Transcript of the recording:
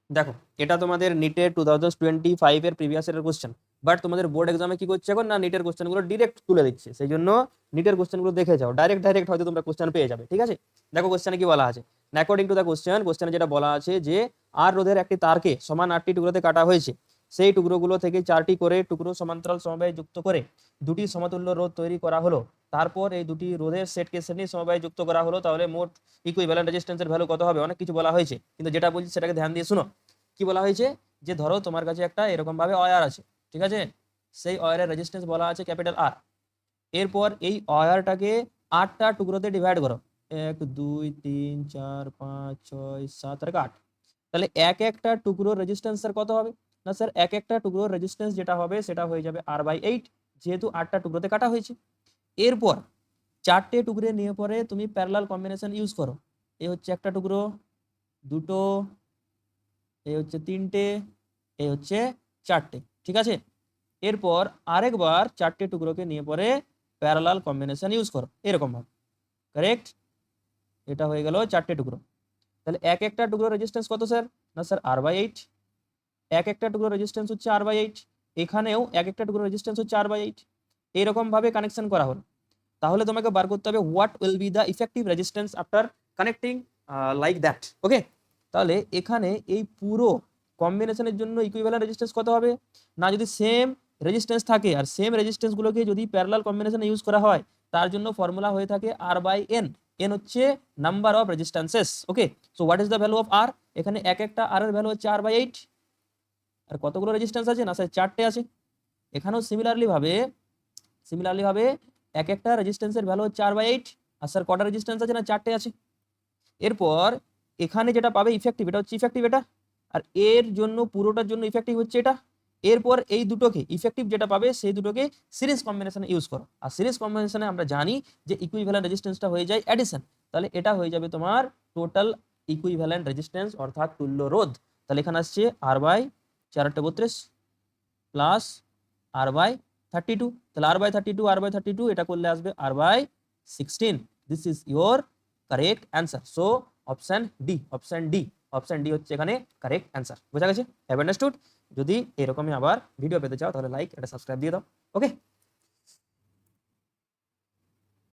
দেখো, এটা তোমাদের নিটের 2025 এর প্রিভিয়াস ইয়ারের কোশ্চেন, বাট তোমাদের বোর্ড এক্সামে কি করছে এখন না, নিটের কোশ্চেনগুলো ডিরেক্ট তুলে দিচ্ছে, সেই জন্য নিটের কোশ্চেনগুলো দেখে যাও, ডাইরেক্ট ডাইরেক্ট হয়তো তোমরা কোশ্চেন পেয়ে যাবে। ঠিক আছে, দেখো কোশ্চেনে কি বলা আছে। অ্যাকর্ডিং টু দ্য কোশ্চেনে যেটা বলা আছে যে আর রোধের একটি তারকে সমান 8টি টুকরোতে কাটা হয়েছে। সেই টুকরোগুলো থেকে 4টি করে টুকরো সমান্তরাল সমবায় যুক্ত করে দুটি সমতুল্য রোধ তৈরি করা হলো। তারপর এই দুটি রোধের সেটকে শ্রেণী সমবায় যুক্ত করা হলো, তাহলে মোট ইকুইভ্যালেন্ট রেজিস্ট্যান্সের ভ্যালু কত হবে। অনেক কিছু বলা হয়েছে, কিন্তু যেটা বলছি সেটাকে ধ্যান দিয়ে শুনো। কি বলা হয়েছে, যে ধরো তোমার কাছে একটা এরকম ভাবে ওয়্যার আছে, ঠিক আছে, সেই ওয়্যারের রেজিস্ট্যান্স বলা আছে ক্যাপিটাল আর। এরপর এই ওয়্যারটাকে 8টা টুকরোতে ডিভাইড করো, 1 2 3 4 5 6 7 আর 8। তাহলে এক একটা টুকরোর রেজিস্ট্যান্স স্যার কত হবে না স্যার, এক একটা টুকরোর রেজিস্ট্যান্স যেটা হবে সেটা হয়ে যাবে R/8, যেহেতু 8টা টুকরোতে কাটা হয়েছে। এরপর 4টে টুকরো নিয়ে পরে তুমি প্যারালাল কম্বিনেশন ইউজ করো। এই হচ্ছে একটা টুকরো, দুটো, এই হচ্ছে 3টে, এই হচ্ছে 4টে। ঠিক আছে, এরপর আরেকবার 4টে টুকরোকে নিয়ে পরে প্যারালাল কম্বিনেশন ইউজ করো এরকম ভাবে। কারেক্ট, এটা হয়ে গেল 4টে টুকরো। তাহলে এক একটা টুকরো রেজিস্ট্যান্স কত স্যার, না স্যার R/8। এক একটা টুকরো রেজিস্ট্যান্স হচ্ছে R/8, এখানেও এক একটা টুকরো রেজিস্ট্যান্স হচ্ছে R/8। এইরকম ভাবে কানেকশন করা হলো। তাহলে তোমাকে বার করতে হবে what will be the effective resistance after connecting like that. Okay, তাহলে এখানে এই পুরো কম্বিনেশনের জন্য ইকুইভ্যালেন্ট রেজিস্ট্যান্স কত হবে না, যদি সেম রেজিস্ট্যান্স থাকে আর সেম রেজিস্ট্যান্সগুলোকে যদি প্যারালাল কম্বিনেশনে ইউজ করা হয়, তার জন্য ফর্মুলা হয়ে থাকে R/n। এন হচ্ছে number of resistances. Okay, so what is the value of R, এখানে এক একটা আর এর ভ্যালু হচ্ছে R/8। আর কতগুলো রেজিস্ট্যান্স আছে না স্যার, 4টে আছে। এখানেও সিমিলারলি ভাবে এক একটা রেজিস্ট্যান্সের ভ্যালু হচ্ছে R/8। আর স্যার কটা রেজিস্ট্যান্স আছে না, 4টে আছে। এরপর এখানে যেটা পাবে ইফেক্টিভ, এটা হচ্ছে ইফেক্টিভ এটা, আর এর জন্য পুরোটার জন্য ইফেক্টিভ হচ্ছে এটা। এরপর এই দুটোকে ইফেক্টিভ যেটা পাবে সেই দুটোকে সিরিজ কম্বিনেশনে ইউজ করো, আর সিরিজ কম্বিনেশনে আমরা জানি যে ইকুইভ্যালেন্ট রেজিস্ট্যান্সটা হয়ে যায় অ্যাডিশন। তাহলে এটা হয়ে যাবে তোমার টোটাল ইকুইভ্যালেন্ট রেজিস্ট্যান্স অর্থাৎ তুল্য রোধ। তাহলে এখানে আসছে R/4 প্লাস R/32। তাহলে R/32 এটা করলে আসবে R/16। This is your correct answer. So option D হচ্ছে এখানে কারেক্ট অ্যান্সার। বোঝা গেছে? Have understood? যদি এরকমই আবার ভিডিও পেতে চাও তাহলে লাইক, এটা সাবস্ক্রাইব দিয়ে দাও। ওকে।